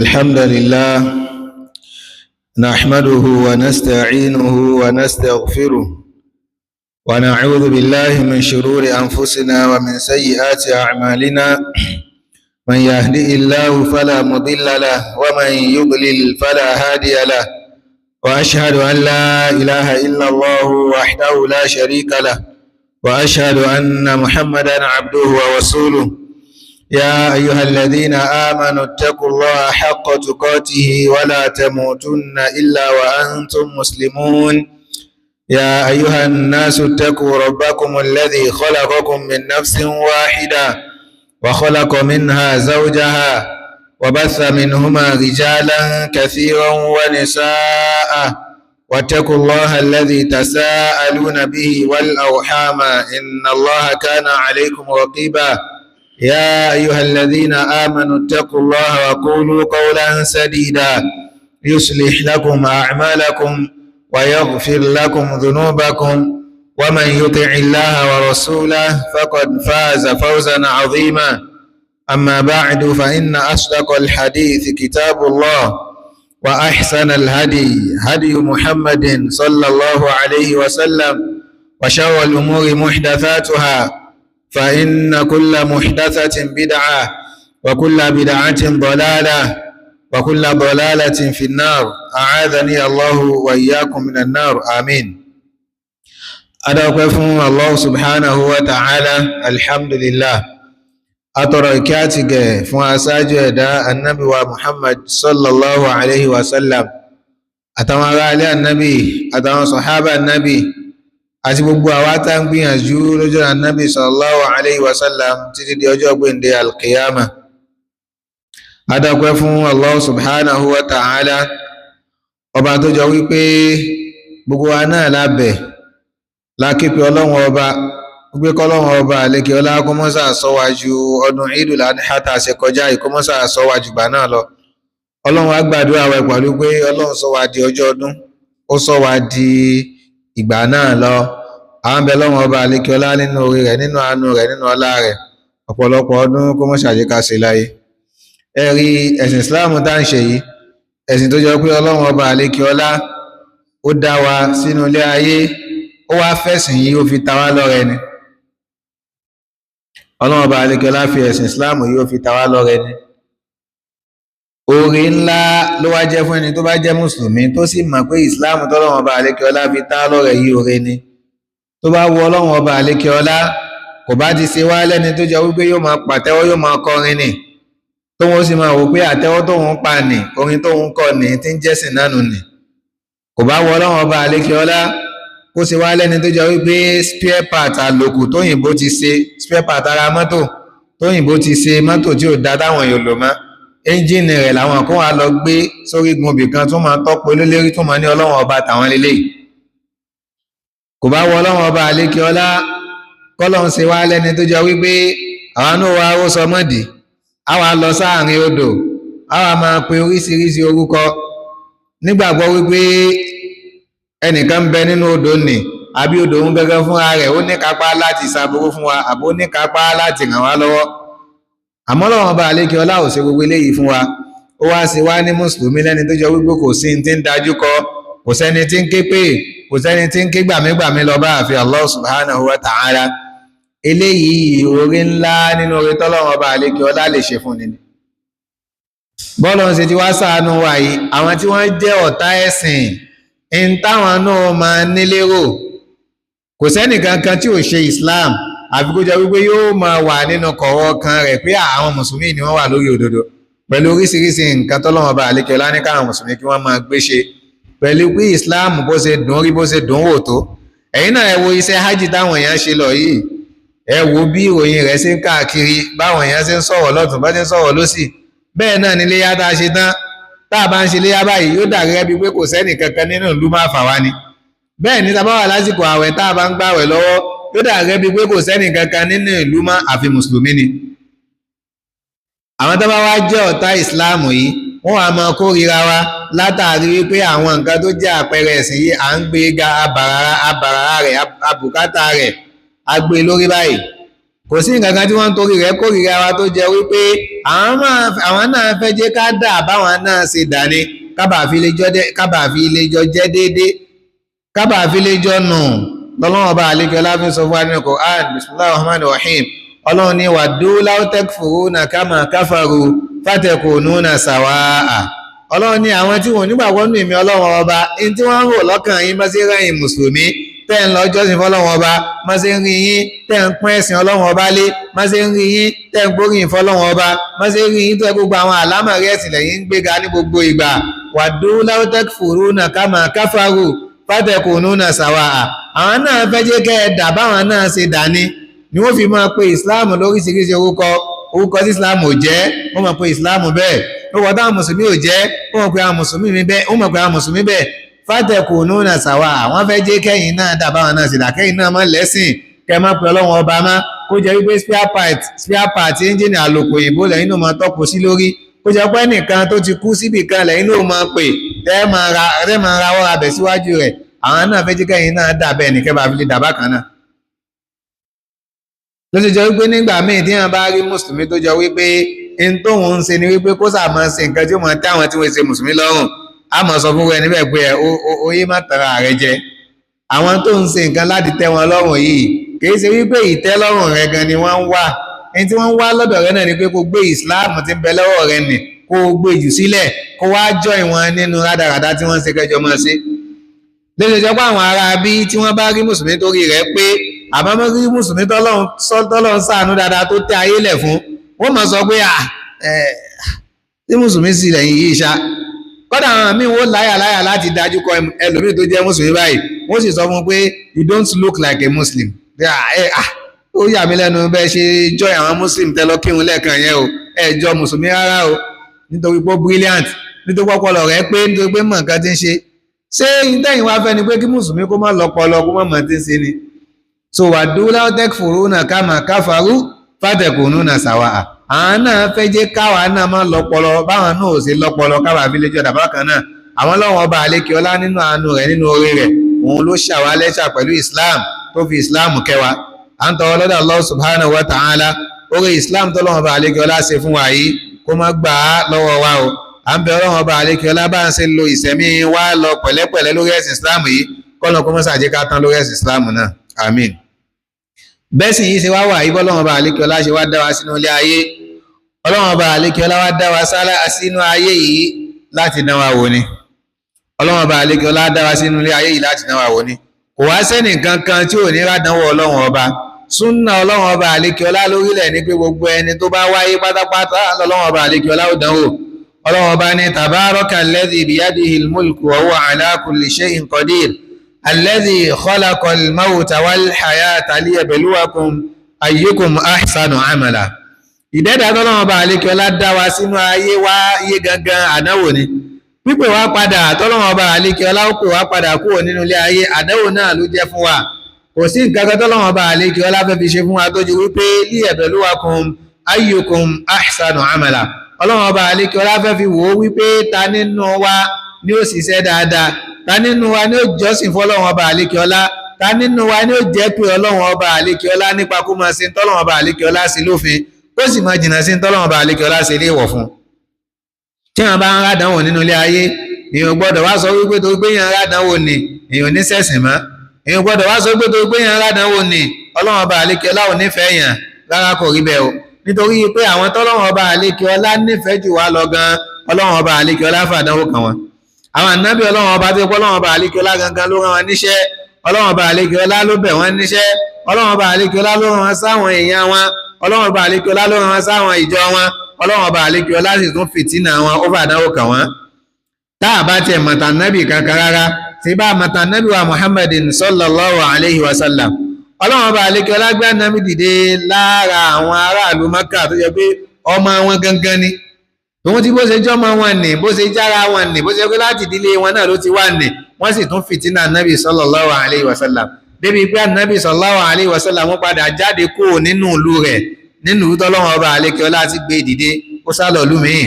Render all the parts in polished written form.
الحمد لله نحمده ونستعينه ونستغفره ونعوذ بالله من شرور أنفسنا ومن سيئات أعمالنا من يهدئ الله فلا مضل له ومن يضلل فلا هادي له وأشهد أن لا إله إلا الله وحده لا شريك له وأشهد أن محمدا عبده ورسوله يا أيها الذين آمنوا اتقوا الله حق تقاته ولا تموتن إلا وأنتم مسلمون يا أيها الناس اتقوا ربكم الذي خلقكم من نفس واحدة وخلق منها زوجها وبث منهما رجالا كثيرا ونساء واتقوا الله الذي تساءلون به والأرحام إن الله كان عليكم رقيبا يا أيها الذين آمنوا اتقوا الله وقولوا قولا سديدا يصلح لكم أعمالكم ويغفر لكم ذنوبكم ومن يطع الله ورسوله فقد فاز فوزا عظيما أما بعد فإن أصدق الحديث كتاب الله وأحسن الهدي هدي محمد صلى الله عليه وسلم وشر الأمور محدثاتها فإن كل محدثة بدعة وكل بدعة ضلالة وكل ضلالة في النار أعاذني الله وإياكم من النار آمين أدعوكم الله سبحانه وتعالى الحمد لله أتركاتك فأساجد النبي ومحمد صلى الله عليه وسلم أتمنى على النبي أتمنى صحابة النبي àti gbogbo àwa tá ń gbìyànjú lójú Ànábì sallallahu alayhi wa sallam títí di ọjọ́ gbẹ̀ndẹ̀ alqiyama. Adọ́pẹ́ fún Allah subhanahu wa ta'ala ọba tó jọ wípé gbogbo wa náà lábẹ̀ lákípẹ́ ọlọ́run ọba gbé kọ́lọ́run ọba àlékè ọlá kọmọ́sà sọ́wájú ọdún Eidul Adha tá ṣe kọjá ìkọmọ́sà sọ́wájú gbà náà lọ. Ọlọ́run á gbàdúrà wa pẹ̀lú pé ọlọ́run sọ wá di ọjọ́ ọdún ó sọ wá di ìgbà náà lọ. Àwọn bẹ lọ́wọ́ ọba àlékiọlá nínú orí rẹ̀ nínú àánú rẹ̀ nínú ọlá rẹ̀ ọ̀pọ̀lọpọ̀ ọdún kó mọ́ ṣàjẹ́ká sí láyé. Ẹ̀rí ẹ̀sìn Islamu tá ń ṣe yìí ẹ̀sìn tó jọ pé ọlọ́run ọba àlékiọlá ó dá wa sínú ilé ayé ó wá fẹ̀sìn yìí ó fi ta wá lọ́rẹ ni. Ọlọ́run ọba àlékiọlá fi ẹ̀sìn Islamu yìí ó fi ta wá lọ́rẹ ni. Oore ńlá ló wá jẹ́ fún ẹni tó bá jẹ́ mùsùlùmí tó sì mọ̀ pé Islam tọ́lọ́run ọba àlékiọlá fi ta lọ́rẹ yìí oore ni. Tó bá wù Ọlọ́run ọba àlékiọlá kò bá ti ṣe wá lẹ́ni tó jẹ́ wípé yóò máa pàtẹ́wọ́ yóò máa kọrin nì tó wọ́n sì máa wò pé àtẹ́wọ́ tóun pa nì orin tóun kọ nì tí ń jẹ́sìn nánu nì. Kò bá wù Ọlọ́run ọba àlékiọlá kó ṣe wá lẹ́ni tó jẹ́ wípé spare part àlòkù tóyìnbó ti ṣe spare part ara mọ́tò tóyìnbó ti ṣe mọ́tò tí ò dá táwọn èèyàn lò mọ́ ẹ́ńjìnì rẹ̀ làwọn kan wà lọ gbé sórí gunbì kan tó máa tọ́pọ̀ lélẹ́rí tó máa ní Ọlọ́run ọba tàwọn lélẹ́yìí. Kò bá wọ Ọlọ́run ọba àlékiọlá kọ́lọ́run ṣe wá lẹ́ni tó jọ wípé àwọn náà wá ó sọmọ́dì àwa lọ sáàrin odò àwa máa pe oríṣiríṣi orúkọ nígbàgbọ́ wípé ẹnìkan ń bẹ nínú odò nì àbí odò ń gẹ́gẹ́ fúnra rẹ̀ ó ní kápá láti ṣàbúrú fún wa àbó ní kápá láti ràn wá lọ́wọ́. Àmọ́ Ọlọ́run ọba àlékiọlá ò ṣe gbogbo eléyìí fún wa ó wá ṣe wá ní mùsùlùmí lẹ́ni tó jọ wípé kò sí tí ń dájú kọ kò sẹ́ni tí ń ké pè kò sẹ́ni tí ń ké gbàmígbàmí lọ bá àfi Allah subhanahu wa ta'ala. Eléyìí oore ńlá nínú oore tọ́lọ́run ọba àlékiọlá lè ṣe fún ni. Bọ́lọ̀ ṣe ti wá ṣàánú wa yìí àwọn tí wọ́n jẹ́ ọ̀tá ẹ̀sìn ń táwọn náà máa nílérò kò sẹ́nì kankan tí ò ṣe Islam àfi kó jẹ́ wípé yóò máa wà nínú kọ̀rọ̀ kan rẹ̀ pé àwọn mùsùlùmí ni wọ́n wà lórí òdodo pẹ̀lú oríṣiríṣi nǹkan tọ́lọ́run ọba àlékiọlá ní káwọn mùsùlùmí kí wọ́n máa gbé ṣe pẹ̀lú pé Islam bó ṣe dùn rí bó ṣe dùn wò tó. Ẹ̀yin náà ẹ wo iṣẹ́ hajj táwọn èèyàn ṣe lọ yìí ẹ wo bí ìròyìn rẹ̀ ṣe ń káàkiri báwọn èèyàn ṣe ń sọ̀rọ̀ lọ́tún bá ṣe ń sọ̀rọ̀ lósì. Bẹ́ẹ̀ náà ni iléyá tá a ṣe tán tá a bá ń ṣe iléyá báyìí yóò dà gẹ́gẹ́ bíi pé kò sẹ́nì kankan nínú ìlú máa fà wá ni. Bẹ́ẹ̀ ni tá a bá wà lásìkò àwẹ̀ tá a bá ń gbàwẹ̀ lọ́wọ́ yóò dà gẹ́gẹ́ bíi pé kò sẹ́nì kankan nínú ìlú máa àfi mùsùlùmí ni. Àwọn tó bá wá jẹ́ ọ̀tá ìsìláàmù yìí wọ́n wá máa kórìíra wa látàrí wípé àwọn nǹkan tó jẹ́ àpẹẹrẹ ẹ̀sìn yìí à ń gbé ga abàràrà rẹ̀ abùkátà rẹ̀ agbé lórí báyìí kò sí nǹkan kan tí wọ́n ń torí rẹ̀ kórìíra wa tó jẹ́ wípé àwọn náà fẹ́ jẹ́ ká dà báwọn náà ṣe dà ní kábàáfi ilé jọ jẹ́ déédéé kábàáfi ilé jọ nù lọ́lọ́wọ́ bá àlékẹ́ láfi sọ fún wa nínú Qur'an bismillahir rahmanir rahim ọlọ́run ní waddu law takfuruna kama kafaru fatakununa sawa'a ọlọ́run ní àwọn tí wọ́n nígbàgbọ́ nínú èmi ọlọ́run ọba in tí wọ́n ń rò lọ́kàn yín bá sí rẹ̀yìn mùsùlùmí tẹ́ ń lọ jọ́sìn fọ́lọ́run ọba má ṣe ń rí yín tẹ́ ń pín ẹ̀sìn ọlọ́run ọba lé má ṣe ń rí yín tẹ́ ń gbóríyìn fọ́lọ́run ọba má ṣe ń rí yín tó gbogbo àwọn àlámọ̀rí ẹ̀sìn lẹ́yìn ń gbéga ní gbogbo ìgbà waddu law takfuruna kama kafaru fatakununa sawa'a àwọn náà fẹ́ jẹ́ kẹ́ ẹ dà báwọn náà ṣe dà ní ni wọ́n fi máa pe Islam lóríṣiríṣi orúkọ tí Islam ò jẹ́ wọ́n máa pe Islam bẹ́ẹ̀ orúkọ táwọn mùsùlùmí ò jẹ́ wọ́n máa pe àwọn mùsùlùmí bẹ́ẹ̀ fatakununa sawa'a àwọn fẹ́ jẹ́ kẹ́yìn náà dà báwọn náà ṣe dà kẹ́yìn náà máa lẹ́sìn kẹ́ máa pe Ọlọ́run ọba má kó jẹ́ wípé spare part ẹ́ńjìnì àlòkù òyìnbó lẹ́yìn náà máa tọ́pù sí lórí kó jẹ́ pé nìkan tó ti kú síbì kan lẹ́yìn náà máa pè tẹ́ máa ra wọ́ra bẹ̀ síwájú rẹ̀ àwọn náà fẹ́ jẹ́ kẹ́yìn náà dà bẹ́ẹ̀ ní kẹ́ bá fi lè dà bákan náà ló ti jọ wípé nígbà míì tí wọ́n bá rí mùsùlùmí tó jọ wípé in tóun ń ṣe ni wípé kó sàmọ́ ṣe nǹkan tí ó mọ̀ tí àwọn tí wọ́n ṣe mùsùlùmí lọ́rùn a mọ̀ sọ fún rẹ níbẹ̀ pé oyé má tara rẹ jẹ àwọn tó ń ṣe nǹkan láti tẹ́ wọn lọ́rùn yìí kìí ṣe wípé ìtẹ́lọ́rùn rẹ gan ni wọ́n ń wá ẹni tí wọ́n ń wá lọ́dọ̀ rẹ náà ni pé kó gbé ìsìláàmù tí ń bẹ lọ́wọ́ rẹ nì kó gbé jù sílẹ̀ kó wá join wọn nínú rádaràdá tí wọ́n ń ṣe kẹjọ mọ́ sí lóṣèlú jọ pé àwọn ará bí tí wọ́n bá rí mùsùlùmí torí rẹ̀ pé àbámọ́ rí mùsùlùmí tọ́lọ́run ṣàánú dáadáa tó tẹ́ ayé lẹ̀ fún wọ́n máa sọ pé tí mùsùlùmí sì lẹ́yìn yìí ṣá kọ́dà àwọn míì wọ́n láyà láti dájú kọ ẹlòmíì tó jẹ́ mùsùlùmí báyìí wọ́n sì sọ fún pé you don't look like a Muslim ó yà mí lẹ́nu bẹ́ẹ̀ ṣe jọ àwọn Muslim tẹ́lọ kírun lẹ́ẹ̀kan yẹn o ẹ jọ mùsùlùmí rárá o nítorí pé brilliant nítorí pọ́pọ́lọ rẹ̀ pé nítorí pé mọ̀ nǹkan ti ń ṣe ṣé ìtẹ́yìn wá fẹ́ ni pé kí mùsùlùmí kó má lọ́pọlọ kó má mọ̀ tí ń ṣe ni so waddu law takfuruna kama kafaru fatakununa sawa'a àwọn náà fẹ́ jẹ́ káwa náà má lọ́pọlọ báwọn náà ò sí lọ́pọlọ káwa fílẹ̀jọ́ dàbá kan náà àwọn lọ́wọ́ ọba àlékè ọlá nínú àánú rẹ̀ nínú orí rẹ̀ òun ló ṣàwá lẹ́ṣà pẹ̀lú Islam tó fi Islam kẹwa à ń tọwọ́ lọ́dọ̀ Allah subhanahu wa ta'ala orí Islam tó lọ́wọ́ ọba àlékè ọlá ṣe fún wa yìí kó má gbà á lọ́wọ́ wa o à ń bẹ ọlọ́wọ́ ọba àlékè ọlá bá ń ṣe lo ìṣẹ̀mí wa lọ pẹ̀lẹ́pẹ̀lẹ́ lórí ẹ̀sìn Islam yìí kọ́nà kó mọ́sà jẹ́ ká tán lórí ẹ̀sìn Islam náà àmín bẹ́ẹ̀ sì yìí ṣe wá wà yìí bọ́lọ́wọ́ ọba àlékè ọlá ṣe wá dá wa sínú ilé ayé ọlọ́wọ́ ọba àlékè ọlá wá dá wa sínú ayé yìí láti dán wa wò ni ọlọ́wọ́ ọba àlékè ọlá dá wa sínú ilé ayé yìí láti dán wa wò ni kò wá sẹ́nì kankan tí ò ní rádánwò ọlọ́wọ́ ọba súnà ọlọ́wọ́ ọba àlékè ọlá lórílẹ̀ ní pé gbogbo ẹni tó bá wáyé pátápátá lọ́wọ́ ọba àlékè ọlá ó dánwò ọlọ́wọ́ ọba ní tabaraka alladhi biyadihil mulku wa huwa ala kulli shay'in qadir alladhi khalaqal mawta wal hayata liyabluwakum ayyukum ahsanu amala ìdẹ́dà tọ́lọ́wọ́ bá àlékẹ́ ọlá dá wa sínú ayé wá yé gangan àdáwò ni pípè wá padà tọ́lọ́wọ́ bá àlékẹ́ ọlá ó pè wá padà kúrò nínú ilé ayé àdáwò náà ló jẹ́ fún wa kò sí nǹkan kan tọ́lọ́wọ́ bá àlékẹ́ ọlá fẹ́ fi ṣe fún wa tó ju wípé liyabluwakum ayyukum ahsanu amala ọlọ́wọ́ bá àlékẹ́ ọlá fẹ́ fi wò ó wípé ta nínú wa ni ó ṣiṣẹ́ dáadáa ta nínú wa ni ó jọ́sìn fọ́lọ́wọ́ bá àlékẹ́ ọlá ta nínú wa ni ó jẹ́ pé ọlọ́wọ́ bá àlékẹ́ ọlá nípa kó máa ṣe tọ́lọ́wọ́ bá àlékẹ́ ọlá sí lófin ó sì máa jìnnà sí tọ́lọ́wọ́n bá àlékè ọlá ṣe ilé ìwọ̀ fún tí wọ́n bá ń rádánwò nínú ilé ayé èèyàn gbọ́dọ̀ wá sọ wípé tó gbé yẹn rádánwò ní èèyàn ní sẹ̀sìn mọ́ èèyàn gbọ́dọ̀ wá sọ wípé tó gbé yẹn rádánwò ní ọlọ́wọ́n bá àlékè ọlá ò nífẹ̀ẹ́ yẹn rárá kò rí bẹ́ẹ̀ o nítorí pé àwọn tọ́lọ́wọ́n bá àlékè ọlá nífẹ̀ẹ́ jù wá lọ gan ọlọ́wọ́n bá àlékè ọlá fàdánwò kàn wọ́n àwọn ànábì ọlọ́wọ́n bá tó kọ́ ọlọ́wọ́n bá àlékè ọlá gangan ló rán wọn níṣẹ́ ọlọ́wọ́n bá àlékè ọlá ló bẹ̀ wọ́n níṣẹ́ ọlọ́wọ́n bá àlékè ọlá ló rán wọn sáwọn èèyàn wọn ọlọ́wọ́n bá àlékè ọlá ló rán wọn sáwọn ìjọ wọn ọlọ́wọ́n bá àlékè ọlá sì tún fìtínà wọn ó fàdánwò kàn wọ́n tá a bá tiẹ̀ mọ̀tà nábì kankan rárá tí bá mọ̀tà nábì wa Muhammadin sallallahu alayhi wa sallam ọlọ́wọ́n bá àlékè ọlá gbé nábì dìde lára àwọn aráàlú Mákà tó jẹ́ pé ọmọ wọn gangan ni òun tí bó ṣe jọ́mọ wọn nì bó ṣe jára wọn nì bó ṣe pé láti ìdílé wọn náà ló ti wà nì wọ́n sì tún fìtínà nábì sallallahu alayhi wa sallam débi pé ànábì sallallahu alayhi wa sallam wọ́n padà jáde kúrò nínú ìlú rẹ̀ nínú ìlú tọ́lọ́wọ́n ọba àlékè ọlá ti gbé dìde ó sálọ ìlú míì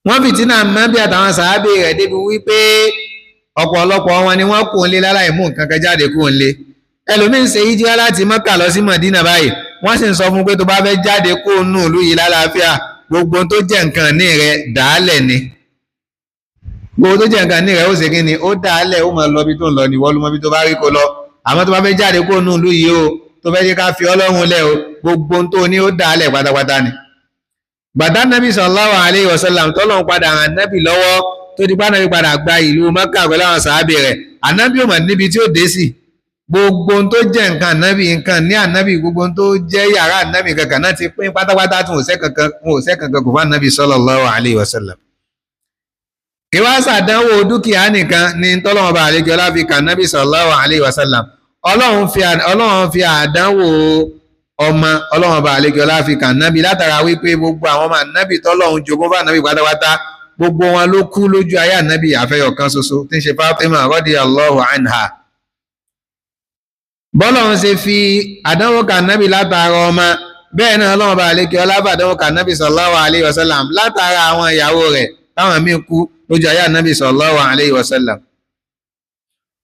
wọ́n fìtínà nábì àtàwọn sàábé rẹ̀ débi wípé ọ̀pọ̀lọpọ̀ wọn ni wọ́n kò ń lé láláì mú nǹkan kan jáde kúrò ń lé ẹlòmíín ṣe hijira láti Mẹ́kà lọ sí Mádínà báyìí wọ́n sì ń sọ fún pé tó bá fẹ́ jáde kó nù ìlú yìí lálàáfíà gbogbo tó jẹ́ nǹkan ní rẹ̀ dàálẹ̀ ni gbogbo tó jẹ́ nǹkan ní rẹ̀ ó ṣe kí ni ó dàálẹ̀ ó máa lọ bí tó ń lọ ní wọ́n ló mọ bí tó bá rí kó lọ àmọ́ tó bá fẹ́ jáde kó nù ìlú yìí o tó fẹ́ jẹ́ ká fi Ọlọ́run lẹ̀ o gbogbo tó ní ó dàálẹ̀ pátápátá ni. bàtà nàbì sallallahu alayhi wa sallam tọ́lọ́run padà hàn nàbì lọ́wọ́ tó di pàànàbì padà gba ìlú Mẹ́kà pẹ̀lú àwọn sàábì rẹ̀ ànábì ò mọ̀ níbi tí ó dé sí gbogbo tó jẹ́ nǹkan ànábì nǹkan ní ànábì gbogbo tó jẹ́ yàrá ànábì kankan náà ti pín pátápátá tí wọn ò sẹ́ kankan kò fún ànábì sallallahu alayhi wa sallam. kí wá sàdánwò dúkìá nìkan ní tọ́lọ́wọ́n bá àlejò ọlá fi kà ànábì sallallahu alayhi wa sallam ọlọ́run fi àdánwò ọmọ ọlọ́run bá àlejò ọlá fi kà ànábì látara wípé gbogbo àwọn ọmọ ànábì tọ́lọ́run jogún fún ànábì pátápátá gbogbo wọn ló kú lójú ayé ànábì àfẹ́yọ̀ kan ṣoṣo tí ń ṣe Fátímà radiyallahu anha. bọ́lọ́run ṣe fi àdánwò kà ànábì látara ọmọ bẹ́ẹ̀ náà ọlọ́run bá àlékè ọlá bá àdánwò kà ànábì sallallahu alayhi wa sallam látara àwọn ìyàwó rẹ̀ táwọn míì kú lójú ayé ànábì sallallahu alayhi wa sallam.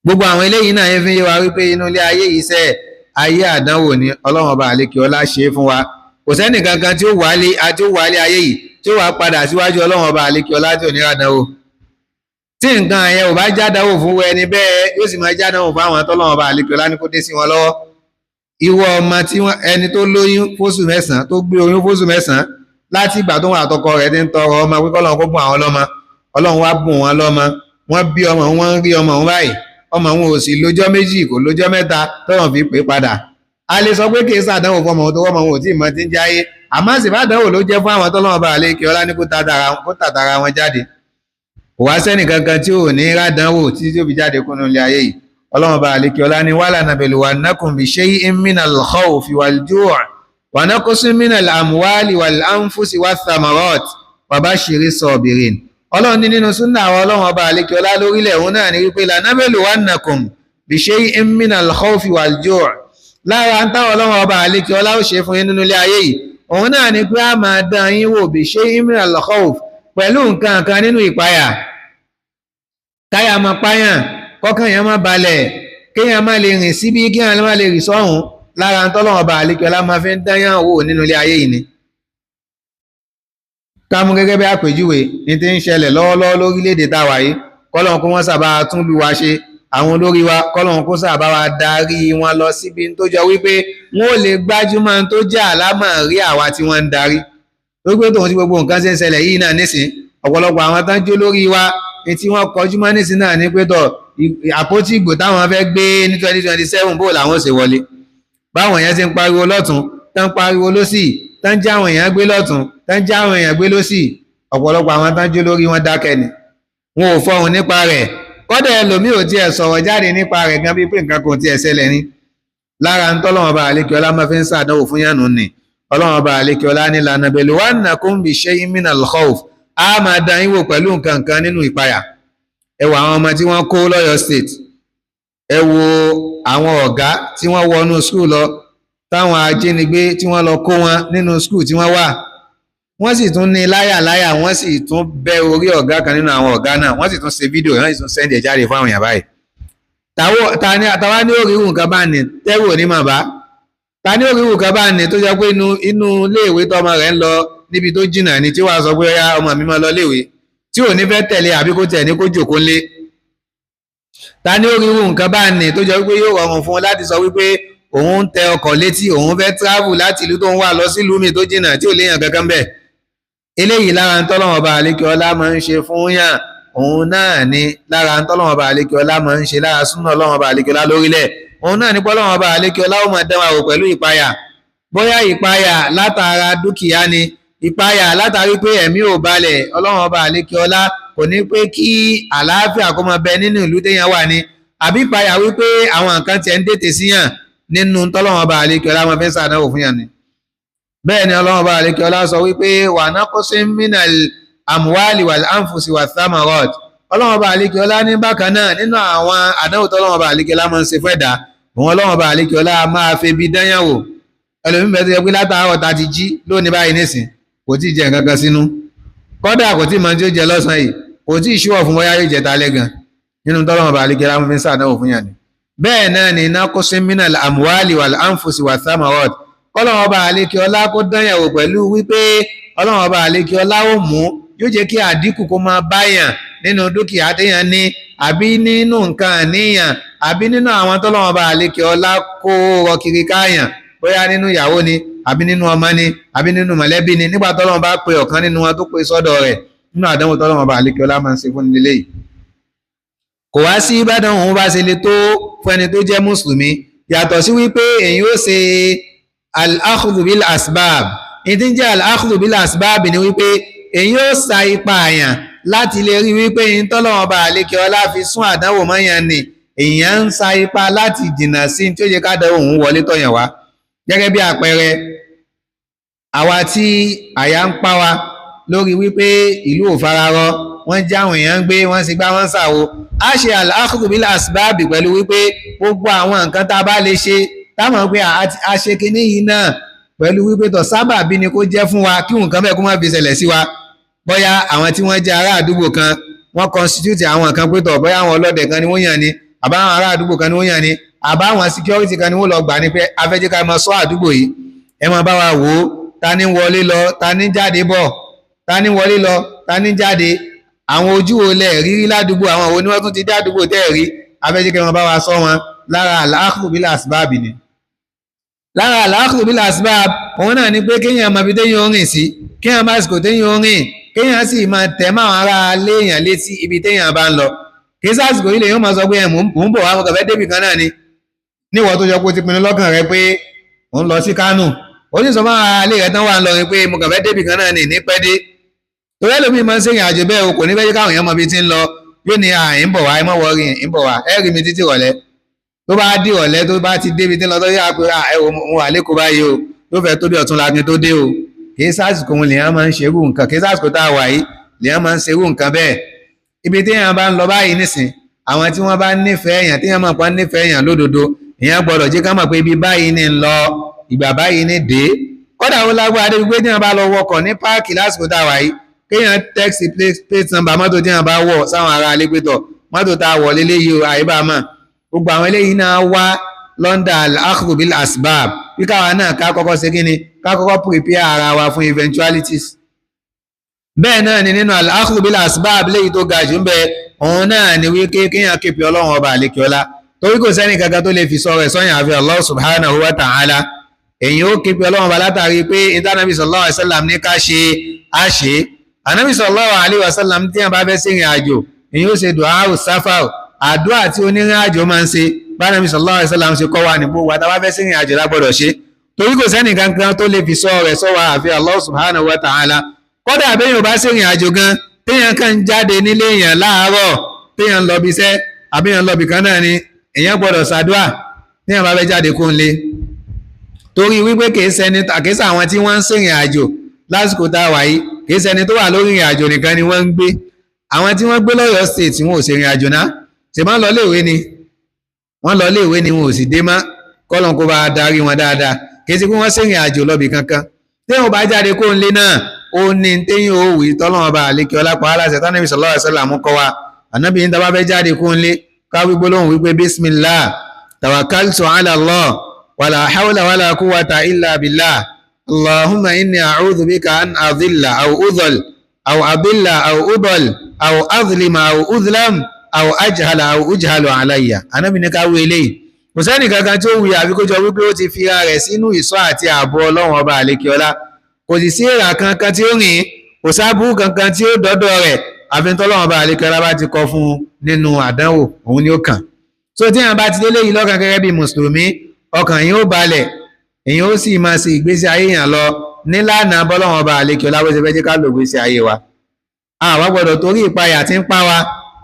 gbogbo àwọn eléyìí náà yẹn fi yé wa wípé inú ilé ayé yìí sẹ́ ayé àdánwò ni ọlọ́run bá àlékè ọlá ṣe fún wa kò sẹ́nì kankan tí ó wálé ayé yìí tí ó wà padà síwájú ọlọ́run ọba àlékè ọlá tí ò ní ràdánwò tí nǹkan ẹ̀yẹ ò bá jádánwò fún ẹni bẹ́ẹ̀ yóò sì máa jádánwò fún àwọn tọ́lọ́run ọba àlékè ọlá ní kó dé sí wọn lọ́wọ́ ìwọ ọmọ tí ẹni tó lóyún fóṣù mẹ́sàn-án tó gbé oyún fóṣù mẹ́sàn-án láti ìgbà tó wà àtọkọ rẹ̀ ti ń tọrọ ọmọ pé kọ́lọ́run kó bùn àwọn lọ́mọ ọlọ́run wá bùn wọn lọ́mọ wọ́n bí ọmọ wọn rí ọmọ wọn báyìí ọmọ wọn ò sì lọ́jọ́ méjì kò lọ́jọ́ mẹ́ta tọ́wọ́n fi pè padà a lè sọ pé kì í sàdánwò fún ọmọ tó wọ́n wọn ò tí ì mọ ti ń jáyé àmọ́ àsìbádánwò ló jẹ́ fún àwọn tọ́lọ́wọ́n bá àlékè ọlá ní kó tàtàrà wọn jáde kò wá sẹ́nì kankan tí ò ní rádánwò tí ó fi jáde kúnnú ilé ayé yìí ọlọ́wọ́n bá àlékè ọlá ní wala nabluwannakum bi shay'in minal khawfi wal ju'i wa naqsin minal amwali wal anfusi wath thamarat wa bashiris sabirin ọlọ́run ní nínú súnà àwọn ọlọ́wọ́n bá àlékè ọlá lórílẹ̀ òun náà ní wípé lanabluwannakum bi shay'in minal khawfi wal ju'i lára ń táwọn ọlọ́wọ́n ọba àlékè ọlá ó ṣe fún yín nínú ilé ayé yìí òun náà ni pé a máa dán yín wò bí ṣe ìmìnà al-khawf pẹ̀lú nǹkan kan nínú ìpayà káyà máa páyàn kọ́kàn yẹn máa balẹ̀ kéèyàn máa lè rìn síbí kéèyàn máa lè rìn sọ́hùn lára ń tọ́lọ́wọ́n ọba àlékè ọlá máa fi ń dán yàn wò nínú ilé ayé yìí ni. ká mú gẹ́gẹ́ bí àpèjúwe ní ti ń ṣẹlẹ̀ lọ́wọ́lọ́wọ́ lórílẹ̀‐èdè táwa yìí kọ́lọ́n kó wọ́n sábà tún lù wá ṣe àwọn olórí wa kọ́lọ́n kó sábà wa darí wọn lọ síbi tó jọ wípé wọn ò lè gbájúmọ́ tó jẹ́ àlámọ̀rí àwa tí wọ́n ń darí tó gbé tòun tí gbogbo nǹkan ṣe ń ṣẹlẹ̀ yìí náà nísìn ọ̀pọ̀lọpọ̀ àwọn tán jó lórí wa ní tí wọ́n kọjú mọ́ nísìn náà ní pé tọ̀ àpótí ìgbò táwọn fẹ́ gbé ní 2027 bó làwọn ṣe wọlé báwọn èèyàn ti ń pariwo lọ́tún tán pariwo lósì tán já àwọn èèyàn gbé lọ́tún tán já àwọn èèyàn gbé lósì ọ̀pọ̀lọpọ̀ àwọn tán jó lórí wọn dákẹ́ ni wọn ò fọhùn nípa rẹ̀ kọ́dẹ̀ ẹlòmíì ò tiẹ̀ sọ̀rọ̀ jáde nípa rẹ̀ gan bí pé nǹkan kò tiẹ̀ ṣẹlẹ̀ ni lára ń tọ́lọ́wọ́n bá àlékè ọlá máa fi ń ṣàdánwò fún yànnú ni ọlọ́wọ́n bá àlékè ọlá ní lanabluwannakum bi shay'in minal khawf á máa dán yín wò pẹ̀lú nǹkan kan nínú ìpayà ẹ wo àwọn ọmọ tí wọ́n kó lọ́yọ̀ state ẹ wo àwọn ọ̀gá tí wọ́n wọnú skul lọ táwọn ajínigbé tí wọ́n lọ kó wọn nínú skul tí wọ́n wà wọ́n sì tún ní láyàláyà wọ́n sì tún bẹ́ orí ọ̀gá kan nínú àwọn ọ̀gá náà wọ́n sì tún ṣe fídíò wọ́n sì tún sẹ́ndì ẹ̀ jáde fún àwọn èèyàn báyìí tàwa ní orí ìwù nǹkan bá ní tẹ́wò ní màbá ta ní orí ìwù nǹkan bá ní tó jẹ́ pé inú iléèwé tọmọ rẹ̀ ń lọ níbi tó jìnnà ní tí wàá sọ pé ọyá ọmọ mi máa lọ léèwé tí ò ní fẹ́ tẹ̀lé àbí kó tẹ̀ ní kó jòkó lé ta ní orí ìwù nǹkan bá ní tó jẹ́ pé yóò rọrùn fún un láti sọ wípé òun ń tẹ ọkọ̀ létí òun fẹ́ travel láti ìlú tó ń wà lọ sí ìlú mi tó jìnnà tí ò léèyàn kankan bẹ́ẹ̀ eléyìí lára ń tọ́lọ́wọ́n bá àlékè ọlá máa ń ṣe fún yàn òun náà ni lára ń tọ́lọ́wọ́n bá àlékè ọlá máa ń ṣe lára súnà ọlọ́wọ́n bá àlékè ọlá lórílẹ̀ òun náà ni pọ́lọ́wọ́n bá àlékè ọlá ó máa dán wa wò pẹ̀lú ìpayà bóyá ìpayà látara dúkìá ni ìpayà látàrí pé ẹ̀mí ò balẹ̀ ọlọ́wọ́n bá àlékè ọlá kò ní pé kí àlàáfíà kó máa bẹ nínú ìlú téèyàn wà ní àbí ìpayà wípé àwọn nǹkan tiẹ̀ ń dètè síyàn nínú tọ́lọ́wọ́n bá àlékè ọlá máa fẹ́ ṣàdánwò fún yàn ni bẹ́ẹ̀ ni ọlọ́wọ́n bá àlékè ọlá sọ wípé wà naqsin minal amwali wal anfusi wath thamarat ọlọ́wọ́n bá àlékè ọlá ní bákan náà nínú àwọn àdánwò tọ́lọ́wọ́n bá àlékè ọlá máa ń ṣe fẹ́ dà òun ọlọ́wọ́n bá àlékè ọlá máa fẹ́ bí dányàwó ẹlòmíín bẹ́ẹ̀ tó yẹ pé látàárọ̀ ta ti jí lónìí báyìí nísìn kò tí ì jẹ nǹkan kan sínú kọ́dà kò tí ì mọ tí ó jẹ lọ́sàn-án yìí kò tí ì ṣúwọ̀ fún bóyá yóò jẹ ta lẹ́gàn nínú tọ́lọ́wọ́n bá àlékè ọlá máa fi ń ṣàdánwò fún yàn ni bẹ́ẹ̀ náà ni naqsin minal amwali wal anfusi wa thamarat kọ́lọ́wọ́n ọba àlékè ọlá kó dányàwó pẹ̀lú wípé ọlọ́wọ́n ọba àlékè ọlá ó mú yóò jẹ́ kí àdínkù kó máa báyàn nínú dúkìá téèyàn ní àbí nínú nǹkan àníyàn àbí nínú àwọn tọ́lọ́wọ́n ọba àlékè ọlá kó rọ kiri káyàn bóyá nínú ìyàwó ni àbí nínú ọmọ ni àbí nínú mọ̀lẹ́bí ni nígbà tọ́lọ́wọ́n bá pe ọ̀kan nínú wọn tó pe sọ́dọ̀ rẹ̀ nínú àdánwò tọ́lọ́wọ́n ọba àlékè ọlá máa ń ṣe fún nílé yìí kò wá sí ìbádàn òun bá ṣe lè tó fún ẹni tó jẹ́ mùsùlùmí yàtọ̀ sí wípé èyí ó ṣe al-akhdhu bil asbab ìdí ń jẹ́ al-akhdhu bil asbab ni wípé èyí ó sa ipa àyàn láti lè rí wípé yìí tọ́lọ́wọ́n bá àlékè ọlá fi sún àdánwò mọ́yàn ni èyàn ń sa ipa láti jìnnà sí tí ó yẹ ká dánwò òun wọlé tọ̀yàn wá gẹ́gẹ́ bí àpẹẹrẹ àwa tí àyà ń pa wa lórí wípé ìlú ò fararọ wọ́n já àwọn èèyàn ń gbé wọ́n sì gbá wọ́n sàwo a ṣe al-akhdhu bil asbab pẹ̀lú wípé gbogbo àwọn nǹkan tá a bá lè ṣe táwọn pé a ṣe kinní yìí náà pẹ̀lú wípé tó sábàbí ni kó jẹ́ fún wa kí nǹkan bẹ́ẹ̀ kó má fi ṣẹlẹ̀ sí wa bóyá àwọn tí wọ́n jẹ́ ará àdúgbò kan wọ́n constitute àwọn kan pé tọ̀ bóyá àwọn ọlọ́dẹ kan ni wọ́n yàn ni àbáwọn ará àdúgbò kan ni wọ́n yàn ni àbáwọn security kan ni wọ́n lọ gbà ní pé afẹ́jẹ́ ká máa ṣọ́ àdúgbò yìí ẹ máa bá wa wò ó ta ni wọlé lọ ta ni jáde bọ̀ ta ni wọlé lọ ta ni jáde àwọn ojú wo lẹ̀ rírí ládùúgbò àwọn òun ni wọ́n tún ti dé àdúgbò tẹ́ rí afẹ́jẹ́ ká máa bá wa ṣọ́ wọn lára al-akhdhu bil asbab ni lára al-akhdhu bil asbab òun náà ni pé kéèyàn máa fi téèyàn rìn sí kéèyàn máa sìkò téèyàn rìn kéèyàn sì máa tẹ̀ máa ara léèyàn létí ibi téèyàn bá ń lọ kì í sásìkò ilé yóò máa sọ pé mò ń bọ̀ wá mo kàn fẹ́ débì kan náà ni níwọ̀n tó yọ pé ó ti pinnu lọ́kàn rẹ pé òun lọ sí Kánò ó sì sọ fún ara ilé rẹ tán wà ń lọ pé mo kàn fẹ́ débì kan náà ni ní pẹ́ dé torí ẹlòmíì máa ń ṣèrìn àjò bẹ́ẹ̀ o kò ní fẹ́ jẹ́ káwọn èèyàn mọ ibi tí ń lọ yóò ní ń bọ̀ wá ẹ mọ̀ wọ́ọ̀rì ń bọ̀ wá ẹ rí mi títí ìrọ̀lẹ́ tó bá dé ìrọ̀lẹ́ tó bá ti débi tí ń lọ tó yà pé ẹ wò mo wà lẹ́kọ̀ọ́ báyìí o yóò fẹ́ tó bí ọ̀tún lágbín tó dé o kì í sásìkò òun lèèyàn máa ń ṣerú nǹkan kì í sásìkò tá a wà yìí lèèyàn máa ń ṣerú nǹkan bẹ́ẹ̀ ibi tí èèyàn bá ń lọ báyìí nísìn àwọn tí wọ́n bá nífẹ̀ẹ́ èèyàn tí èèyàn máa pa nífẹ̀ẹ́ èèyàn lódodo èèyàn gbọ́dọ̀ jẹ́ ká mọ̀ pé ibi báyìí ní ń lọ ìgbà báyìí ní dé kódà ó lágbára débi pé tí èèyàn bá lọ wọkọ̀ ní páàkì lásìkò tá a wà yìí kéèyàn tẹ́kìsì plate number mọ́tò tí èèyàn bá wọ̀ sáwọn ará alẹ́gbẹ̀tọ̀ mọ́tò tá a wọ̀ léléyìí o àyíbámọ̀ gbogbo àwọn eléyìí náà wá lọ́ndà al-akhdhu bil asbab bí káwa náà ká kọ́kọ́ ṣe kí ni ká kọ́kọ́ prepare ara wa fún eventualities bẹ́ẹ̀ náà ni nínú al-akhdhu bil asbab léyìí tó ga jù ń bẹ òun náà ni wípé kéèyàn képe ọlọ́run ọba àlekè ọlá torí kò sẹ́ni kankan tó lè fi sọ rẹ̀ sọ́yìn àfi Allah subhanahu wa ta'ala èyí ó képe ọlọ́run ọba látàrí pé ìtànàbí sallallahu alaihi wasallam ní ká ṣe á ṣe ànábì sallallahu alaihi wasallam tí wọ́n bá fẹ́ sí ìrìn àjò èyí ó ṣe du'a safar àdúrà tí onírìn àjò máa ń ṣe bánàbí sallallahu alaihi wasallam ṣe kọ́ wa níbo wa táwa fẹ́ sí ìrìn àjò lágbọ́dọ̀ ṣe torí kò sẹ́ni kankan tó lè fi sọ rẹ̀ sọ wa àfi Allah subhanahu wa ta'ala kódà àbẹ́yìn ò bá sí ìrìn àjò gan téèyàn kàn jáde nílé èèyàn láàárọ̀ téèyàn lọ bí iṣẹ́ àbẹ́yàn lọ bí kan náà ni èèyàn gbọ́dọ̀ ṣàdúà téèyàn bá fẹ́ jáde kó ń lé torí wípé kìí ṣẹni àkísà àwọn tí wọ́n ń sìnrìn àjò lásìkò tá a wà yìí kìí ṣẹni tó wà lórí ìrìn àjò nìkan ni wọ́n ń gbé àwọn tí wọ́n gbé lọ́yọ̀ state tí wọn ò ṣèrìn àjò náà ṣe máa ń lọ léèwé ni wọ́n lọ léèwé ni wọn ò sì dé má kọ́lọ́n kó bá darí wọn dáadáa kìí ṣe pé wọ́n sìnrìn àjò lọ́bì kankan téèyàn bá jáde kó ń lé náà ó ní téèyàn ó wí tọ́lọ́wọ́n bá àlékè ọlápá aláṣẹ tánàbí sallallahu alaihi wasallam kọ́ wa ànábì yín tá bá fẹ́ jáde kó ń lé káwí gbólóhùn wípé bismillah tawakkaltu ala Allah wala hawla wala quwwata illa billah allahumma inni a'udhu bika an adilla aw udhal aw adilla aw udal aw adlima aw udlam aw ajhala aw ujhalu alayya ànábì ní káwí eléyìí kò sẹ́ni kankan tí ó wí àbí kó jọ wípé ó ti fi ra rẹ̀ sínú ìṣọ́ àti ààbò ọlọ́run ọba àlékè ọlá kò sì sí èrà kankan tí ó rìn kò sábúrú kankan tí ó dọ́dọ̀ rẹ̀ àfi tọ́lọ́run ọba àlékè ọlá bá ti kọ fún un nínú àdánwò òun ni ó kàn so tí àwọn bá ti délé yìí lọ́kàn gẹ́gẹ́ bí mùsùlùmí ọkàn yìí ó balẹ̀ èyí ó sì máa ṣe ìgbésí ayé yàn lọ nílànà bọ́lọ́run ọba àlékè ọlá bó ṣe fẹ́ jẹ́ ká lò ìgbésí ayé wa àwa gbọ́dọ̀ torí ìpayà tí ń pa wa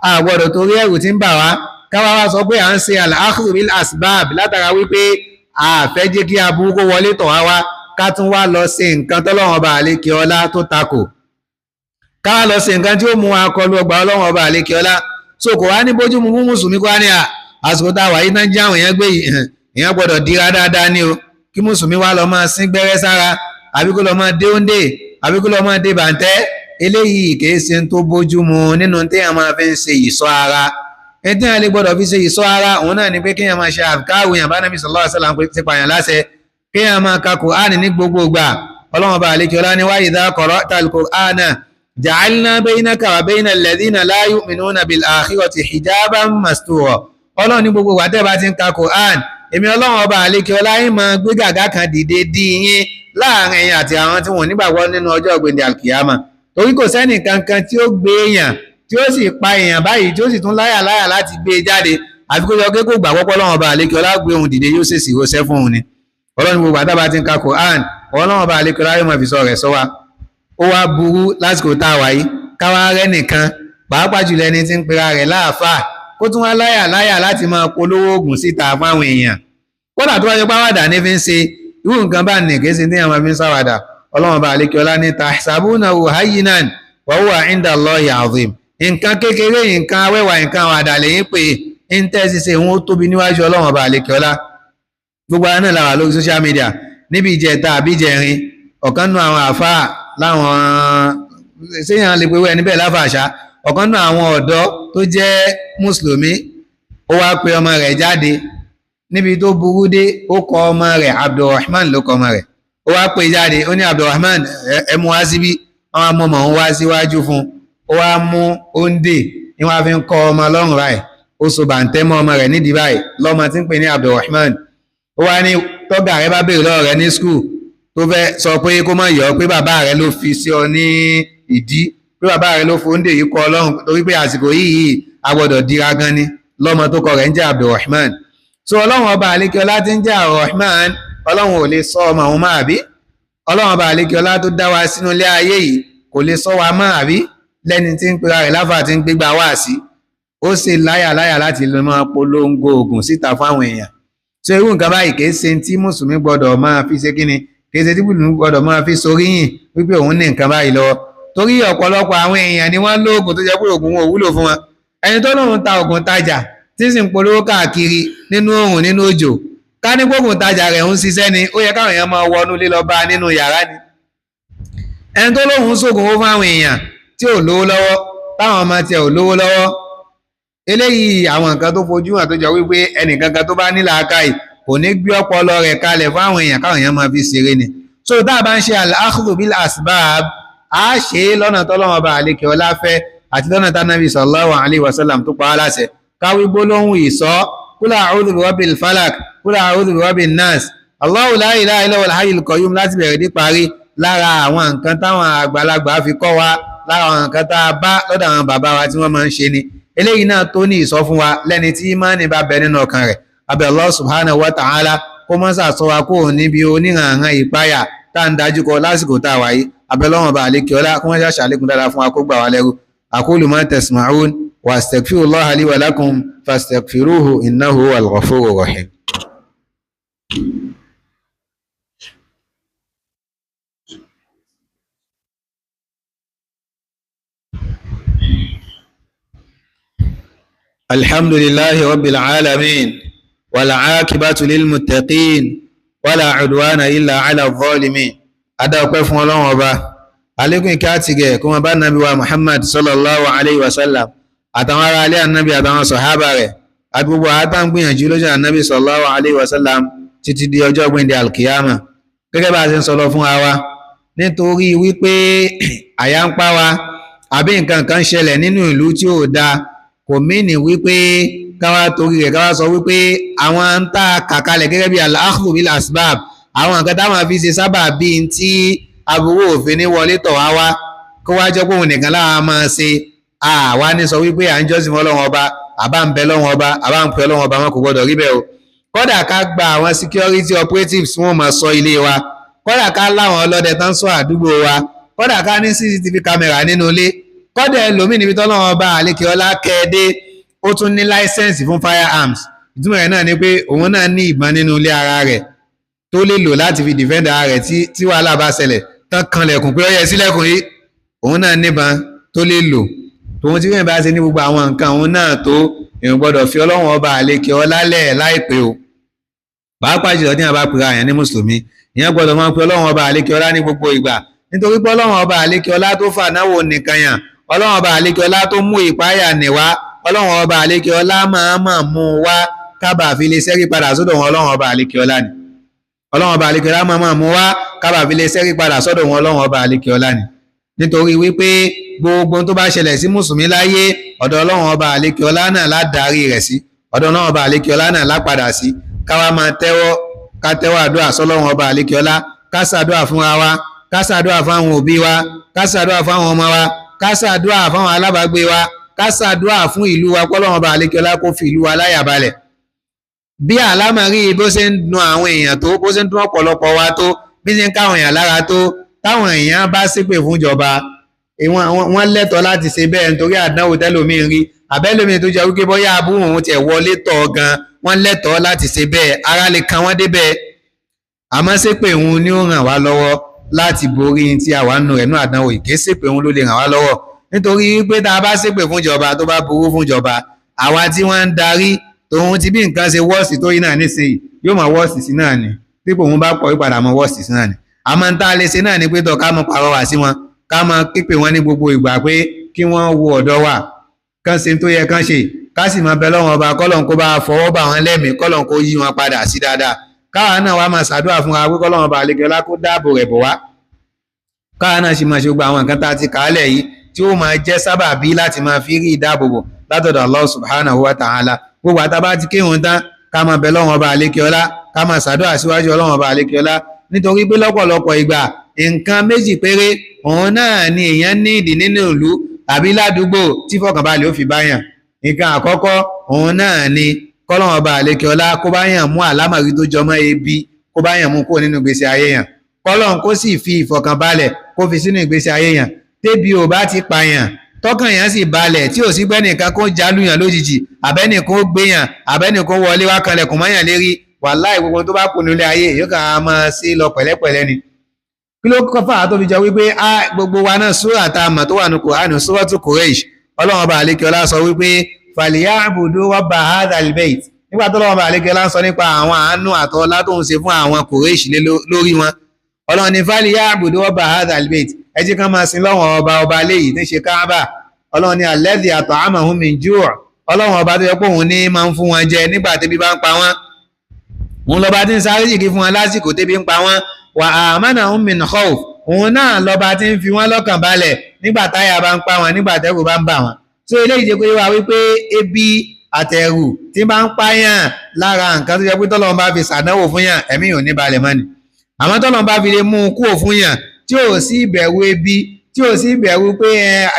àwa gbọ́dọ̀ torí ẹ̀rù tí ń bà wá káwa wá sọ pé à ń ṣe al-akhdhu bil asbab látara wípé a fẹ́ jẹ́ kí aburú kó wọlé tọ̀ wá wá ká tún wá lọ ṣe nǹkan tọ́lọ́run ọba àlékè ọlá tó takò ká wá lọ ṣe nǹkan tí ó mú wa kọlu ọgbà ọlọ́run ọba àlékè ọlá so kò wá ní bójú mu fún mùsùlùmí kó wá ní àsìkò tá a wà yìí náà jẹ́ àwọn èèyàn gbé yìí èèyàn gbọ́dọ̀ dira dáadáa ní o kí mùsùlùmí wá lọ máa sín gbẹ́rẹ́ sára àbí kó lọ máa dé oúnjẹ àbí kó lọ máa dé bàǹtẹ́ eléyìí kìí ṣe tó bójú mu nínú téèyàn máa fi ń ṣe ìṣọ́ ara ẹtí yẹn lè gbọ́dọ̀ fi ṣe ìṣọ́ ara òun náà ni pé kéèyàn máa ṣe àkáwò yàn bá nàbí sallallahu alaihi wasallam ti pààyàn láṣẹ kéèyàn máa ka Qur'an ní gbogbo ìgbà ọlọ́run bá àlékè ọlá ní wa idha qara'ta al-Qur'ana ja'alna baynaka wa bayna alladhina la yu'minuna bil akhirati hijaban mastura ọlọ́run ní gbogbo ìgbà tẹ́ bá ti ń ka Qur'an èmi ọlọ́run ọba àlékè ọlá yín máa gbé gàgá kan dìde dí yín láàrin ẹ̀yin àti àwọn tí wọ́n nígbàgbọ́ nínú ọjọ́ ògbéǹde alkiyama torí kò sẹ́nì kankan tí ó gbé èèyàn tí ó sì pa èèyàn báyìí tí ó sì tún láyà láti gbé e jáde àfi kó yọ pé kó gbàgbọ́ pé ọlọ́run ọba àlékè ọlá gbé òun dìde yóò ṣèṣì rọṣẹ́ fún òun ni ọlọ́run gbogbo àtàbà ti ń ka Qur'an ọlọ́run ọba àlékè ọlá yóò máa fi sọ rẹ̀ sọ wa ó wá burú lásìkò tá a wà yìí káwá rẹ́ nìkan pàápàá jùlọ ẹni tí ń pera rẹ̀ láàfáà kó tún wá láyà láti máa polówó oògùn síta fáwọn èèyàn kódà tó wáyé pàwàdà ní fi ń ṣe irú nǹkan bá ní kéèsì tí àwọn fi ń sáwàdà ọlọ́run bá àlékè ọlá ní tahsabunahu hayyinan wa huwa inda Allahi azim nǹkan kékeré nǹkan awẹ́wà nǹkan àwọn àdàlẹ̀ yín pé ń tẹ́sí ṣe wọn ó tóbi níwájú ọlọ́run bá àlékè ọlá gbogbo àwọn náà làwà lórí social media níbi ìjẹta àbí ìjẹrin ọ̀kan nù àwọn àfáà láwọn séyàn lè pe wẹ́ níbẹ̀ láfàṣà ọ̀kan nù àwọn ọ̀dọ́ tó jẹ́ mùsùlùmí ó wá pe ọmọ rẹ̀ jáde níbi tó burú dé ó kọ ọmọ rẹ̀ Abdulrahman ló kọ ọmọ rẹ̀ ó wá pè jáde ó ní Abdulrahman ẹ mú wá síbí àwọn amọ̀mọ̀ ń wá síwájú fún ó wá mú oúnjẹ ní wọ́n fi ń kọ ọmọ lọ́rùn báyìí ó so bàǹtẹ́ mọ́ ọmọ rẹ̀ nídìí báyìí lọ́mọ tí ń pè ní Abdulrahman ó wá ní tọ́gà rẹ̀ bá béèrè lọ́wọ́ rẹ̀ ní skul tó fẹ́ sọ pé kó má yọ pé bàbá rẹ̀ ló fi sí ọ ní ìdí pé bàbá rẹ̀ ló fóúnjẹ yìí kọ ọlọ́run torí pé àsìkò yìí a gbọ́dọ̀ dira gan ni lọ́mọ tó kọ rẹ̀ ń jẹ́ Abdulrahman so ọlọ́run ọba àlékiọlá tí ń jẹ́ Ar-Rahman ọlọ́run ò lè sọ ọmọ òun máa bí ọlọ́run ọba àlékiọlá tó dá wa sínú ilé ayé yìí kò lè sọ wa máa bí lẹ́ni tí ń pera rẹ̀ láfà tí ń gbégbá wá sí ó ṣe láyà láti lè máa polongo oògùn síta fáwọn èèyàn so irú nǹkan báyìí kìí ṣe tí mùsùlùmí gbọdọ̀ máa fi ṣe kíni kìí ṣe tí mùsùlùmí gbọdọ̀ máa fi soríyìn wípé òun ní nǹkan báyìí lọ torí ọ̀pọ̀lọpọ̀ àwọn èèyàn ni wọ́n lóògùn tó jẹ́ pé oògùn wọn ò wúlò fún wọn ẹni tó lóun ta oògùn tajà tí sì ń polówó káàkiri nínú oòrùn nínú òjò ká ní gbógun tajà rẹ̀ ń ṣiṣẹ́ ni ó yẹ káwọn èèyàn máa wọnú lílọ bá nínú yàrá ni ẹni tó lóun sóògùn owó fáwọn èèyàn tí ò lówó lọ́wọ́ táwọn ọmọ tiẹ̀ ò lówó lọ́wọ́ eléyìí àwọn nǹkan tó fojú hàn tó jọ wípé ẹnìkankan tó bá ní làákàyè kò ní gbé ọpọlọ rẹ̀ kalẹ̀ fáwọn èèyàn káwọn èèyàn máa fi ṣeré ni so tá a bá ń ṣe al-akhdhu bil asbab a ṣe é lọ́nà tọ́lọ́wọ́n bá àlékè ọlá fẹ́ àti lọ́nà tánàbí sallallahu alaihi wasallam tó pa á láṣẹ káwí gbólóhùn ìsọ́ kúlà a'udhu bi rabbil falak kúlà a'udhu bi rabbin nas Allahu la ilaha illa huwal hayyul qayyum láti bẹ̀rẹ̀ dé parí lára àwọn nǹkan táwọn àgbàlagbà fi kọ́ wa lára àwọn nǹkan tá a bá lọ́dọ̀ àwọn bàbá wa tí wọ́n máa ń ṣe ni eléyìí náà tó ní ìsọ fún wa lẹ́ni tí ìmánì bá bẹ nínú ọkàn rẹ̀ abẹ́ Allah subhanahu wa ta'ala kó mọ́ sàsọ wa kó níbi oníhàngán ìpáyà tá à ń dájú kọ lásìkò tá a wáyé abẹ́ lọ́wọ́n bá àlékè ọlá kó wọ́n ṣàlékún dáadáa fún wa kó gbà wá lẹ́rú aqulu ma tasma'un wa astaghfirullaha li wa lakum fastaghfiruhu innahu huwal ghafurur rahim. alhamdulillahi rabbil alamin wala akibatu lil muttaqin wala udwana illa ala zalimin ada ọpẹ́ fún Ọlọ́run Ọba alekun ike atige kó má bá nabi wa Muhammad sallallahu alaihi wasallam àtàwọn ará ilé annabi àtàwọn sahaba rẹ̀ àti gbogbo atan gbìyànjú lọ́jọ́ annabi sallallahu alaihi wasallam títí di ọjọ́ gbende alkiyama gẹ́gẹ́ bá ṣe ń sọ lọ fún wa nítorí wípé àyà ń pa wa àbí nǹkan kan ṣẹlẹ̀ nínú ìlú tí ó dá kò mìíní wípé káwá torí rẹ̀ káwá sọ wípé àwọn ń tà kàkalẹ̀ gẹ́gẹ́ bí al-akhdhu bil asbab àwọn nǹkan táwọn fi ṣe sábà bí n tí aburú òfin ní wọlé tọ̀ wá kó wá jẹ́ pé òun nìkan láwa máa ṣe àwa ní sọ wípé à ń jọ́sìn fún Ọlọ́run Ọba àbá ń bẹ Ọlọ́run Ọba àbá ń pè Ọlọ́run Ọba wọn kò gbọdọ̀ rí bẹ́ẹ̀ o kódà ká gba àwọn security operatives wọn máa ṣọ́ ilé wa kódà ká láwọn ọlọ́dẹ tán ṣọ́ àdúgbò wa kódà ká ní CCTV camera nínú ilé kọ́dẹ̀ ẹlòmí níbi tọ́lọ́wọ́ bá àlékè ọlá kẹ́ẹ̀dé ó tún ní láísẹ̀nsì fún firearms ìtumọ̀ rẹ̀ náà ni pé òun náà ní ìbọn nínú ilé ara rẹ̀ tó lè lò láti fi defend ara rẹ̀ tí wàhálà bá ṣẹlẹ̀ tán kanlẹ̀kùn pé ó yẹ sílẹ̀kùn yìí òun náà níbọn tó lè lò tòun tí wọ́n bá ṣe ní gbogbo àwọn nǹkan òun náà tó èèyàn gbọ́dọ̀ fi Ọlọ́run Ọba àlékè ọlá lẹ̀ láìpẹ́ o pàápàá jùlọ ní àbá pera àyàn ní mùsùlùmí ìyẹn gbọ́dọ̀ máa pe Ọlọ́run Ọba àlékè ọlá ní gbogbo ìgbà nítorí pé Ọlọ́run Ọba àlékè ọlá tó fà náwó nìkan yàn Ọlọ́run Ọba àlékè ọlá tó mú ìpáyà nìwá ọlọ́run ọba àlékè ọlá máa mú wá kábà fi lè sẹ́rí padà sọ́dọ̀ wọn ọlọ́run ọba àlékè ọlá ni ọlọ́run ọba àlékè ọlá máa mú wá kábà fi lè sẹ́rí padà sọ́dọ̀ wọn ọlọ́run ọba àlékè ọlá ni nítorí wípé gbogbo tó bá ṣẹlẹ̀ sí mùsùlùmí láyé ọ̀dọ̀ ọlọ́run ọba àlékè ọlá náà ládarí rẹ̀ sí ọ̀dọ̀ ọlọ́run ọba àlékè ọlá náà lápadà sí káwa máa tẹ́wọ́ àdúrà sọ́lọ́run ọba àlékè ọlá ká ṣàdúrà fúnra wa ká ṣàdúrà fáwọn òbí wa ká ṣàdúrà fáwọn ọmọ wa ká ṣàdúrà fáwọn alábàágbé wa ká ṣàdúrà fún ìlú wa kọ́lọ́run ọba àlékè ọlá kó fi ìlú wa láyà balẹ̀ bí àlámọ̀rí bó ṣe ń dùn àwọn èèyàn tó bó ṣe ń dùn ọ̀pọ̀lọpọ̀ wa tó bí ṣe ń káwọn èèyàn lára tó táwọn èèyàn bá ṣépè fún ìjọba wọ́n lẹ́tọ̀ọ́ láti ṣe bẹ́ẹ̀ nítorí àdánwò tẹ́lòmíì rí àbẹ́lòmíì tó jẹ́ wípé bóyá abúrò òun tiẹ̀ wọlé tọ̀ gan wọ́n lẹ́tọ̀ọ́ láti ṣe bẹ́ẹ̀ ara lè kan wọ́n débẹ̀ àmọ́ ṣépè òun ni ó ràn wá lọ́wọ́ láti borí tí àwa nù rẹ̀ nú àdánwò ìké ṣépè òun ló lè ràn wá lọ́wọ́ nítorí wípé tá a bá ṣépè fún ìjọba tó bá burú fún ìjọba àwa tí wọ́n ń darí tòun ti bí nǹkan ṣe wọ́ọ̀sì tó yí náà nísìnyí yóò máa wọ́ọ̀sì sí náà ni dípò òun bá pọ̀ ìpadà máa wọ́ọ̀sì sí náà ni àmọ́ ń tá a lè ṣe náà ni pé tọ́ ká mọ pàrọwà sí wọn ká mọ pípè wọn ní gbogbo ìgbà pé kí wọ́n wo ọ̀dọ́ wa kán ṣe tó yẹ kán ṣe ká sì máa bẹ lọ́wọ́n ọba kọ́lọ́n kó bá fọwọ́ bà wọ́n lẹ́mìí kọ́lọ́n kó yí wọn padà sí dáadáa káwa náà wá máa ṣàdúrà fún wa pé kọ́lọ́n ọba àlejò ọlá kó dáàbò rẹ̀ bò wá káwa náà sì máa ṣe gbogbo àwọn nǹkan tá a ti kàálẹ̀ yìí tí ó máa jẹ́ sábàbí láti máa fi rí ìdáàbòbò látọ̀dọ̀ Allah subhanahu wa ta'ala gbogbo àtàbá ti kírun tán ká máa bẹ lọ́wọ́n ọba àlejò ọlá ká máa ṣàdúrà síwájú ọlọ́wọ́n ọba àlejò ọlá nítorí pé lọ́pọ̀lọpọ̀ ìgbà nǹkan méjì péré òun náà ni èèyàn ní ìdí nínú ìlú tàbí ládùúgbò tí fọkànbalẹ̀ ó fi báyàn nǹkan àkọ́kọ́ òun náà ni kọ́lọ́wọ́n ọba àlekè ọlá kó báyàn mú àlámọ̀rí tó jọmọ́ ebi kó báyàn mú kó nínú ìgbésí ayé yàn kọ́lọ́wọ́n kó sì fi ìfọkànbalẹ̀ kó fi sínú ìgbésí ayé yàn tébi ò bá ti pààyàn tọkàn yẹn sì balẹ̀ tí ò sí gbẹ́nìkan kó jálùyàn lójijì àbẹ́nìkan ó gbéyàn àbẹ́nìkan wọlé wá kanlẹ̀kùn mọ́yàn lérí wàláì gbogbo tó bá kù nílé ayé yóò kàn á máa sí lọ pẹ̀lẹ́pẹ̀lẹ́ ni kí ló kọ́fà tó fi jọ wípé gbogbo wa náà súrà tá a mọ̀ tó wà ní Qur'an Suratu Quraysh ọlọ́run bá àlékè ọlá sọ wípé falyabudu rabba hadhal bayt nígbà tó lọ́wọ́ bá àlékè ọlá sọ nípa àwọn àánú àtọ́lá tó ń ṣe fún àwọn Quraysh lórí wọn ọlọ́run ní falyabudu rabba hadhal bayt ẹ jẹ́ ká máa sin lọ́wọ́ ọba léyìí tí ń ṣe Káàbà ọlọ́run ní alladhi at'amahum min ju' ọlọ́run ọba tó yẹ pé òun ní máa ń fún wọn jẹ nígbà tẹ́bí bá ń pa wọ́n òun lọ́ba tí ń sáré jìgì fún wọn lásìkò tẹ́bí ń pa wọ́n wa amanahum min khawf òun náà lọ́ba tí ń fi wọ́n lọ́kàn balẹ̀ nígbà táyà bá ń pa wọn nígbà tẹ́rù bá ń bà wọ́n so eléyìí jẹ́ pé wá wípé ebi àtẹ̀rù tí bá ń pààyàn lára nǹkan tó jẹ́ pé tọ́lọ́run bá fi ṣàdánwò fún yàn ẹ̀mí ò ní balẹ̀ mọ́ ni àmọ́ tọ́lọ́run bá fi lè mú un kúrò fún yàn tí ò sí ìbẹ̀rù ebi tí ò sí ìbẹ̀rù pé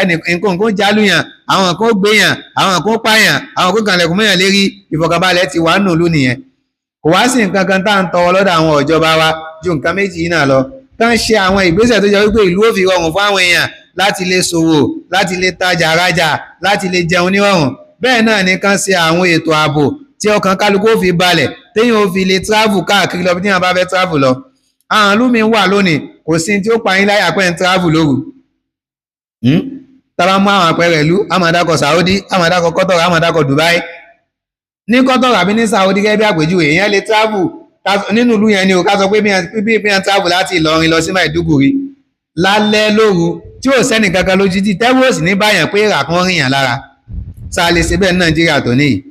nǹkan kan jálùyàn àwọn kan gbéyàn àwọn kan pààyàn àwọn kan kànlẹ̀kùn mọ́yàn lérí ìfọ̀kànbalẹ̀ ti wà nù lú nìyẹn kò wá sí nǹkan kan tá à ń tọwọ́ lọ́dọ̀ àwọn ìjọba wa ju nǹkan méjì yìí náà lọ tán ṣe àwọn ìgbésẹ̀ tó jẹ́ wípé ìlú ò fi rọrùn fún àwọn èèyàn láti lè ṣòwò láti lè tajà rájà láti lè jẹun nírọ̀rùn bẹ́ẹ̀ náà ni kán ṣe àwọn ètò ààbò tí ọkàn kálukú ó fi balẹ̀ téèyàn ó fi lè travel káàkiri lọ bí téèyàn bá fẹ́ travel lọ àwọn ìlú mi wà lónìí kò sí tí ó pa yín láyà pé ń travel lóru tàbá mú àwọn àpẹẹrẹ ìlú àmàdàkọ̀ Saudi àmàdàkọ̀ Qatar àmàdàkọ̀ Dubai ní Qatar àbí ní Saudi gẹ́gẹ́ bí àpèjúwe èèyàn lè travel nínú ìlú yẹn ni ò ká sọ pé bí wọ́n travel láti Ìlọrin lọ sí Maiduguri lálẹ́ lóru tí ò sẹ́nì kankan lójú tí tẹ́wọ́sì ní báyàn pé ràkún rìnyàn lára sáà lè ṣe bẹ́ẹ̀ ní Nàìjíríà tó níyì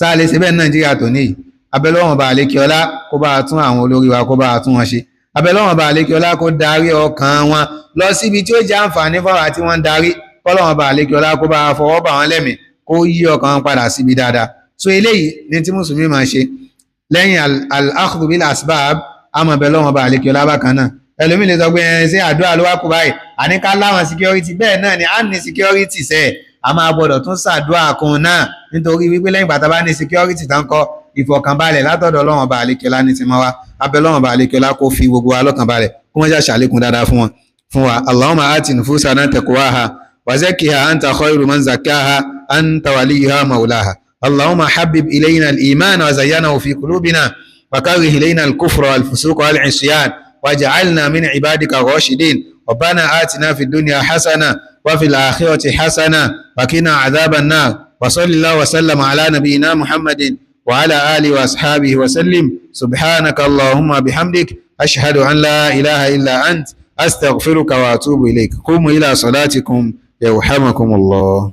sáà lè ṣe bẹ́ẹ̀ ní Nàìjíríà tó níyì abẹ́lọ́wọ̀n bá àlékè ọlá kó bá tún àwọn olórí wa kó bá tún wọn ṣe abẹ́lọ́wọ̀n bá àlékè ọlá kó darí ọkàn wọn lọ síbi tí ó jẹ́ àǹfààní fáwọn tí wọ́n ń darí kọ́lọ́wọ̀n bá àlékè ọlá kó bá fọwọ́ bà wọ́n lẹ́mìí kó yí ọkàn wọn padà síbi dáadáa so eléyìí ní tí mùsùlùmí máa ṣe lẹ́yìn al-akhdhu bil asbab àmọ́ abẹ́lọ́wọ̀n bá àlékè ọlá bákan náà ẹlòmíì lè sọ pé ṣé àdúrà ló wá kú báyìí àníká láwọn security bẹ́ẹ̀ náà ni a ní security sẹ́ẹ̀ a máa gbọ́dọ̀ tún ṣàdúrà kan náà nítorí wípé lẹ́yìn bàtà bá ní security tán kọ́ ìfọ̀kànbalẹ̀ látọ̀dọ̀ Ọlọ́run Ọba àlékèọlá ní ti máa wá abẹ́ Ọlọ́run Ọba àlékèọlá kó fi gbogbo wa lọ́kànbalẹ̀ kó wọ́n já ṣàlékún dáadáa fún wa Allahumma ati nufusana taqwaha wa zakkiha anta khayru man zakkaha anta waliyuha maulaha Allahumma habib ilayna al-iman wa zayyanahu fi qulubina wa karrih ilayna al-kufra wal-fusuqa wal-'isyan waj'alna min ibadika ar-rashidin ربنا آتنا في الدنيا حسنة وفي الآخرة حسنة وقنا عذاب النار وصلى الله وسلم على نبينا محمد وعلى آله وأصحابه وسلم سبحانك اللهم بحمدك أشهد أن لا إله إلا أنت أستغفرك وأتوب إليك قوموا إلى صلاتكم يرحمكم الله.